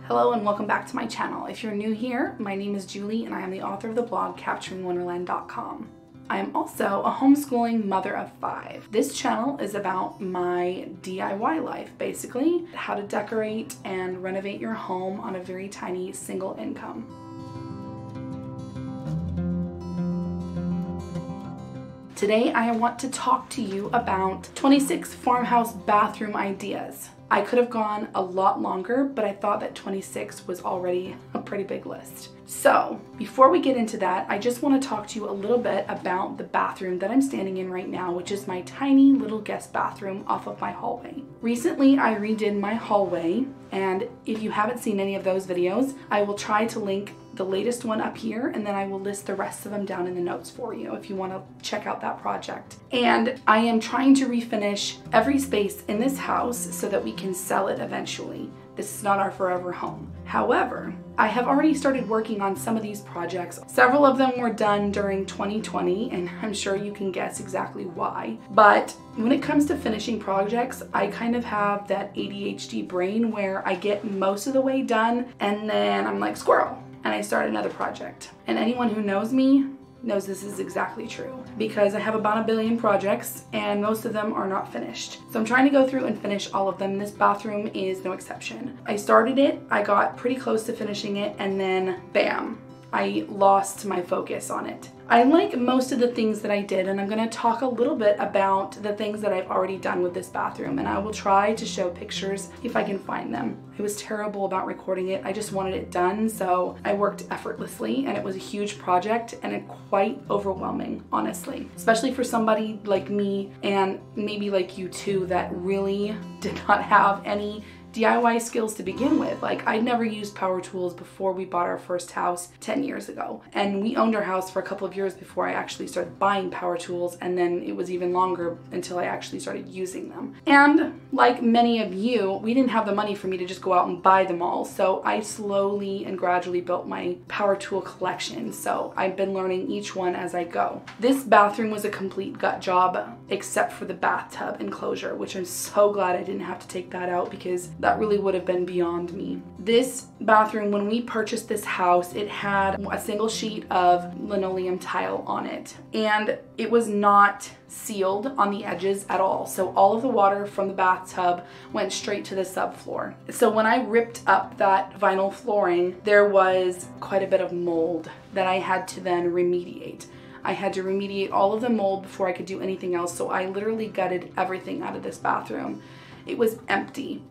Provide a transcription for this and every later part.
Hello and welcome back to my channel. If you're new here, my name is Julie and I am the author of the blog CapturingWonderland.com. I am also a homeschooling mother of 5. This channel is about my DIY life, basically, how to decorate and renovate your home on a very tiny single income. Today I want to talk to you about 26 farmhouse bathroom ideas. I could have gone a lot longer, but I thought that 26 was already a pretty big list. So before we get into that, I just want to talk to you a little bit about the bathroom that I'm standing in right now, which is my tiny little guest bathroom off of my hallway. Recently, I redid my hallway, and if you haven't seen any of those videos, I will try to link the latest one up here, and then I will list the rest of them down in the notes for you if you want to check out that project. And I am trying to refinish every space in this house so that we can sell it eventually. This is not our forever home. However, I have already started working on some of these projects. Several of them were done during 2020, and I'm sure you can guess exactly why. But when it comes to finishing projects, I kind of have that ADHD brain where I get most of the way done and then I'm like squirrel and I start another project. And anyone who knows me knows this is exactly true because I have about 1 billion projects and most of them are not finished. So I'm trying to go through and finish all of them. This bathroom is no exception. I started it, I got pretty close to finishing it, and then bam, I lost my focus on it. I like most of the things that I did, and I'm going to talk a little bit about the things that I've already done with this bathroom, and I will try to show pictures if I can find them. I was terrible about recording it. I just wanted it done, so I worked effortlessly, and it was a huge project and quite overwhelming, honestly, especially for somebody like me and maybe like you too that really did not have any DIY skills to begin with. Like, I'd never used power tools before we bought our first house 10 years ago. And we owned our house for a couple of years before I actually started buying power tools, and then it was even longer until I actually started using them. And like many of you, we didn't have the money for me to just go out and buy them all, so I slowly and gradually built my power tool collection. So I've been learning each one as I go. This bathroom was a complete gut job except for the bathtub enclosure, which I'm so glad I didn't have to take that out because that really would have been beyond me. This bathroom, when we purchased this house, it had a single sheet of linoleum tile on it, and it was not sealed on the edges at all. So all of the water from the bathtub went straight to the subfloor. So when I ripped up that vinyl flooring, there was quite a bit of mold that I had to then remediate. I had to remediate all of the mold before I could do anything else. So I literally gutted everything out of this bathroom. It was empty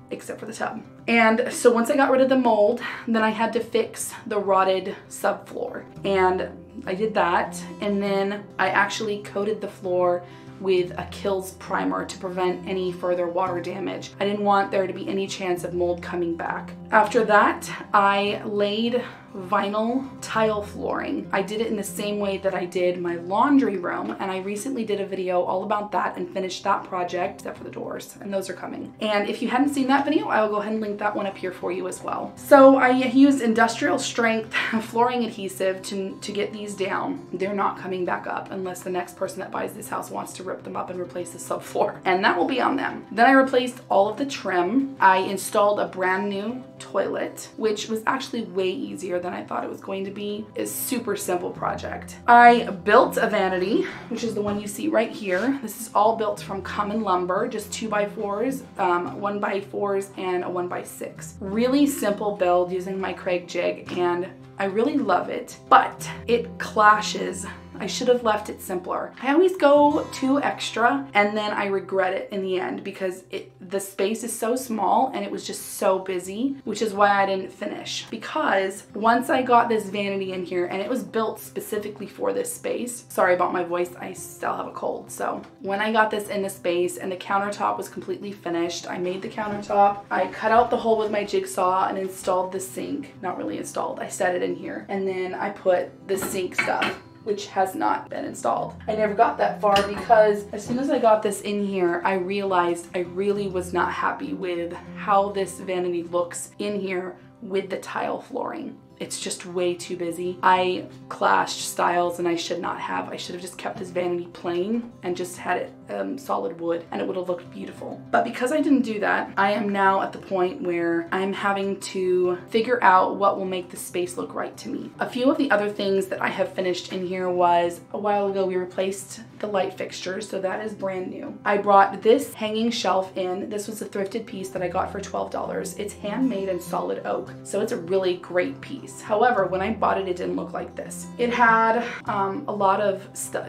except for the tub. And so once I got rid of the mold, then I had to fix the rotted subfloor. And I did that, and then I actually coated the floor with a Kills primer to prevent any further water damage. I didn't want there to be any chance of mold coming back. After that, I laid vinyl tile flooring. I did it in the same way that I did my laundry room, and I recently did a video all about that and finished that project, except for the doors, and those are coming. And if you hadn't seen that video, I will go ahead and link that one up here for you as well. So I used industrial strength flooring adhesive to get these down. They're not coming back up unless the next person that buys this house wants to rip them up and replace the subfloor, and that will be on them. Then I replaced all of the trim. I installed a brand new toilet, which was actually way easier than I thought it was going to be. It's a super simple project. I built a vanity, which is the one you see right here. This is all built from common lumber, just 2x4s, 1x4s, and a 1x6. Really simple build using my Craig jig, and I really love it, but it clashes. I should have left it simpler. I always go too extra and then I regret it in the end because the space is so small and it was just so busy, which is why I didn't finish. Because once I got this vanity in here, and it was built specifically for this space. Sorry about my voice, I still have a cold. So when I got this in the space and the countertop was completely finished, I made the countertop, I cut out the hole with my jigsaw and installed the sink. Not really installed, I set it in here. And then I put the sink stuff, which has not been installed. I never got that far because as soon as I got this in here, I realized I really was not happy with how this vanity looks in here with the tile flooring. It's just way too busy. I clashed styles and I should not have. I should have just kept this vanity plain and just had it solid wood, and it would have looked beautiful. But because I didn't do that, I am now at the point where I'm having to figure out what will make the space look right to me. A few of the other things that I have finished in here was, a while ago we replaced the light fixtures, so that is brand new. I brought this hanging shelf in. This was a thrifted piece that I got for $12. It's handmade in solid oak, so it's a really great piece. However, when I bought it, it didn't look like this. It had a lot of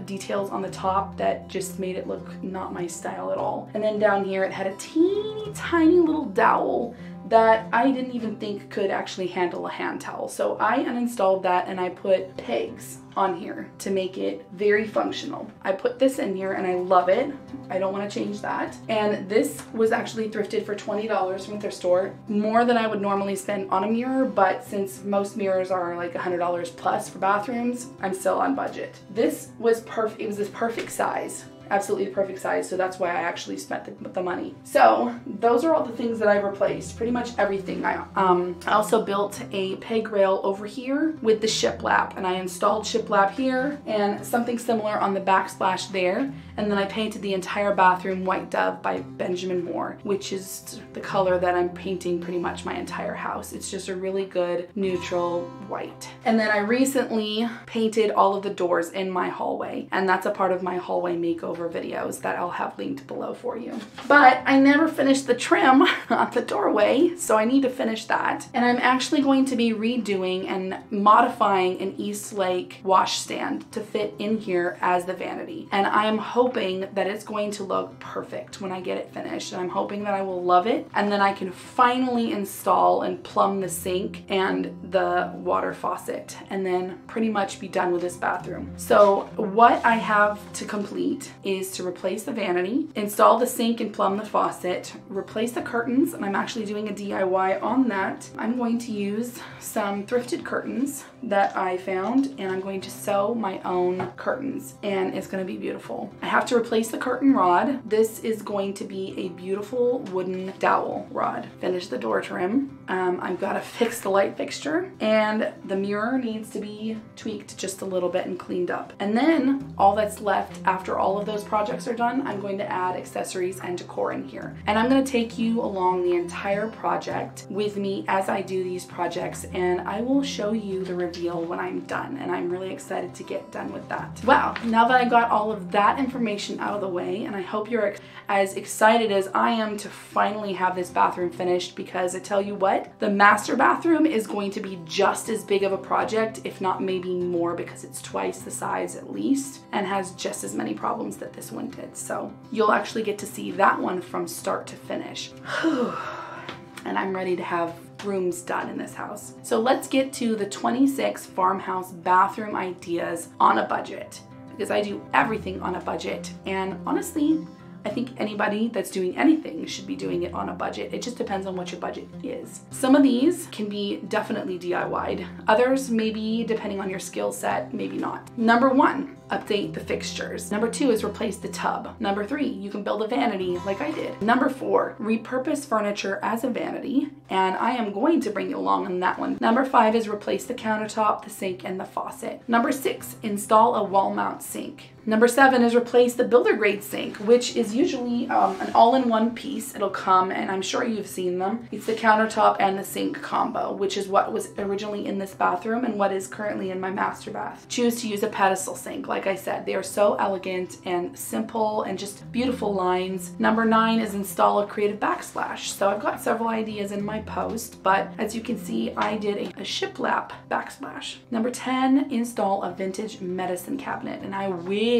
details on the top that just made it look not my style at all. And then down here, it had a teeny tiny little dowel that I didn't even think could actually handle a hand towel. So I uninstalled that and I put pegs on here to make it very functional. I put this in here and I love it. I don't want to change that. And this was actually thrifted for $20 from a thrift store, more than I would normally spend on a mirror, but since most mirrors are like $100 plus for bathrooms, I'm still on budget. This was perfect. It was this perfect size. Absolutely the perfect size, so that's why I actually spent the money. So those are all the things that I replaced, pretty much everything. I also built a peg rail over here with the shiplap, and I installed shiplap here and something similar on the backsplash there, and then I painted the entire bathroom white dove by Benjamin Moore, which is the color that I'm painting pretty much my entire house. It's just a really good neutral white. And then I recently painted all of the doors in my hallway, and that's a part of my hallway makeover videos that I'll have linked below for you. But I never finished the trim on the doorway, so I need to finish that. And I'm actually going to be redoing and modifying an East Lake wash stand to fit in here as the vanity. And I am hoping that it's going to look perfect when I get it finished. And I'm hoping that I will love it. And then I can finally install and plumb the sink and the water faucet, and then pretty much be done with this bathroom. So what I have to complete is to replace the vanity, install the sink and plumb the faucet, replace the curtains, and I'm actually doing a DIY on that. I'm going to use some thrifted curtains that I found, and I'm going to sew my own curtains, and it's going to be beautiful. I have to replace the curtain rod. This is going to be a beautiful wooden dowel rod. Finish the door trim. I've got to fix the light fixture, and the mirror needs to be tweaked just a little bit and cleaned up. And then all that's left after all of those projects are done, I'm going to add accessories and decor in here. And I'm going to take you along the entire project with me as I do these projects, and I will show you the reveal when I'm done, and I'm really excited to get done with that. Wow, now that I got all of that information out of the way, and I hope you're as excited as I am to finally have this bathroom finished, because I tell you what, the master bathroom is going to be just as big of a project, if not maybe more, because it's twice the size at least and has just as many problems that this one did. So you'll actually get to see that one from start to finish. And I'm ready to have rooms done in this house. So let's get to the 26 Farmhouse Bathroom Ideas on a budget, because I do everything on a budget, and honestly, I think anybody that's doing anything should be doing it on a budget. It just depends on what your budget is. Some of these can be definitely DIY'd. Others, maybe depending on your skill set, maybe not. Number 1, update the fixtures. Number 2 is replace the tub. Number 3, you can build a vanity like I did. Number 4, repurpose furniture as a vanity, and I am going to bring you along on that one. Number 5 is replace the countertop, the sink, and the faucet. Number 6, install a wall mount sink. Number 7 is replace the builder grade sink, which is usually an all-in-one piece. It'll come, and I'm sure you've seen them. It's the countertop and the sink combo, which is what was originally in this bathroom and what is currently in my master bath. Choose to use a pedestal sink. Like I said, they are so elegant and simple and just beautiful lines. Number 9 is install a creative backsplash. So I've got several ideas in my post, but as you can see, I did a shiplap backsplash. Number 10, install a vintage medicine cabinet, and I wish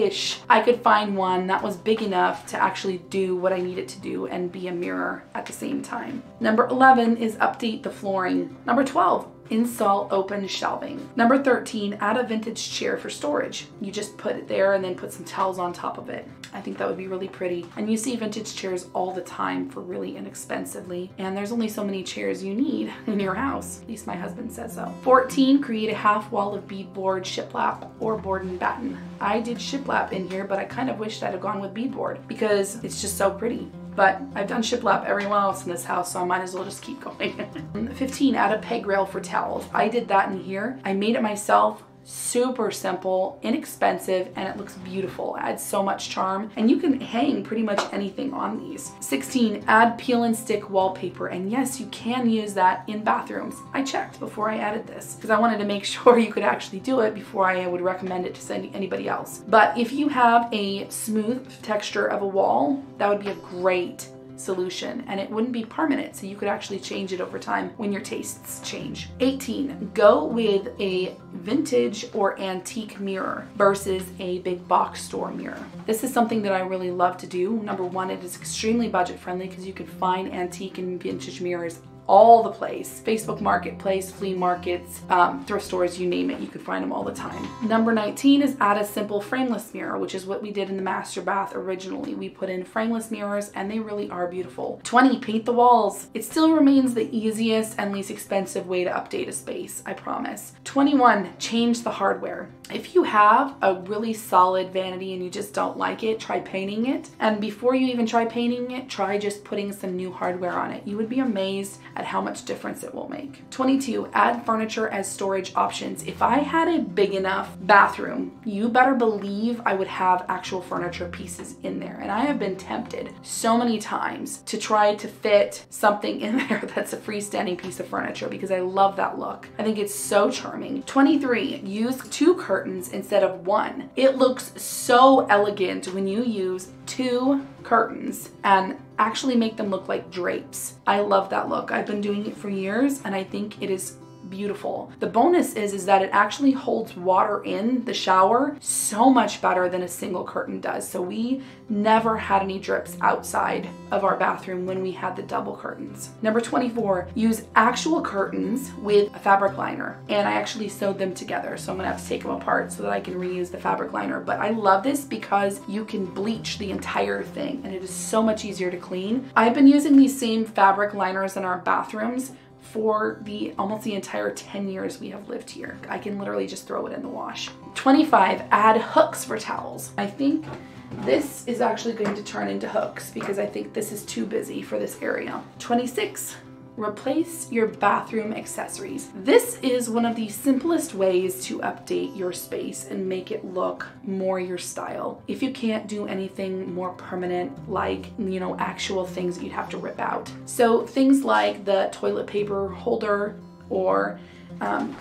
I could find one that was big enough to actually do what I need it to do and be a mirror at the same time. Number 11 is update the flooring. Number 12, install open shelving. Number 13, add a vintage chair for storage. You just put it there and then put some towels on top of it. I think that would be really pretty. And you see vintage chairs all the time for really inexpensively. And there's only so many chairs you need in your house. At least my husband says so. 14, create a half wall of beadboard, shiplap, or board and batten. I did shiplap in here, but I kind of wished I'd have gone with beadboard because it's just so pretty. but I've done shiplap everyone else in this house, so I might as well just keep going. 15, add a peg rail for towels. I did that in here. I made it myself. Super simple, inexpensive, and it looks beautiful. It adds so much charm, and you can hang pretty much anything on these. 16, add peel and stick wallpaper, and yes, you can use that in bathrooms. I checked before I added this because I wanted to make sure you could actually do it before I would recommend it to anybody else. But if you have a smooth texture of a wall, that would be a great solution, and it wouldn't be permanent, so you could actually change it over time when your tastes change. 18, go with a vintage or antique mirror versus a big box store mirror. This is something that I really love to do. Number one, it is extremely budget friendly because you can find antique and vintage mirrors all the place. Facebook Marketplace, flea markets, thrift stores, you name it, you can find them all the time. Number 19 is add a simple frameless mirror, which is what we did in the master bath originally. We put in frameless mirrors and they really are beautiful. 20, paint the walls. It still remains the easiest and least expensive way to update a space, I promise. 21, change the hardware. If you have a really solid vanity and you just don't like it, try painting it. And before you even try painting it, try just putting some new hardware on it. You would be amazed at how much difference it will make. 22, add furniture as storage options. If I had a big enough bathroom, you better believe I would have actual furniture pieces in there. And I have been tempted so many times to try to fit something in there that's a freestanding piece of furniture because I love that look. I think it's so charming. 23, use 2 curtains instead of 1. It looks so elegant when you use 2 curtains and actually make them look like drapes. I love that look. I've been doing it for years and I think it is beautiful. The bonus is that it actually holds water in the shower so much better than a single curtain does. So we never had any drips outside of our bathroom when we had the double curtains. Number 24, use actual curtains with a fabric liner. And I actually sewed them together, so I'm gonna have to take them apart so that I can reuse the fabric liner. But I love this because you can bleach the entire thing and it is so much easier to clean. I've been using these same fabric liners in our bathrooms for almost the entire 10 years we have lived here. I can literally just throw it in the wash. 25, add hooks for towels. I think this is actually going to turn into hooks because I think this is too busy for this area. 26, replace your bathroom accessories. This is one of the simplest ways to update your space and make it look more your style. If you can't do anything more permanent, like, you know, actual things that you'd have to rip out. So things like the toilet paper holder or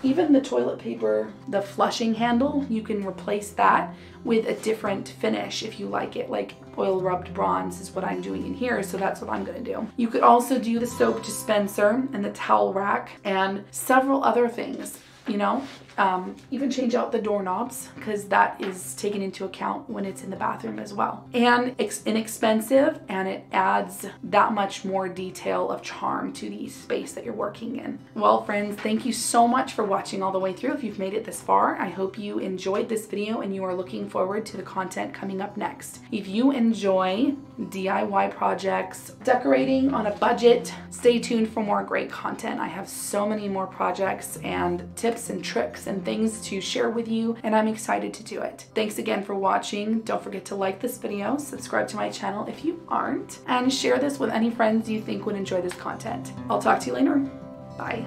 even the toilet paper, the flushing handle, you can replace that with a different finish if you like it, like oil rubbed bronze is what I'm doing in here, so that's what I'm gonna do. You could also do the soap dispenser and the towel rack and several other things, you know? Even change out the doorknobs because that is taken into account when it's in the bathroom as well. And it's inexpensive and it adds that much more detail of charm to the space that you're working in. Well, friends, thank you so much for watching all the way through. If you've made it this far, I hope you enjoyed this video and you are looking forward to the content coming up next. If you enjoy DIY projects, decorating on a budget, stay tuned for more great content. I have so many more projects and tips and tricks and things to share with you, and I'm excited to do it. Thanks again for watching. Don't forget to like this video, subscribe to my channel if you aren't, and share this with any friends you think would enjoy this content. I'll talk to you later. Bye.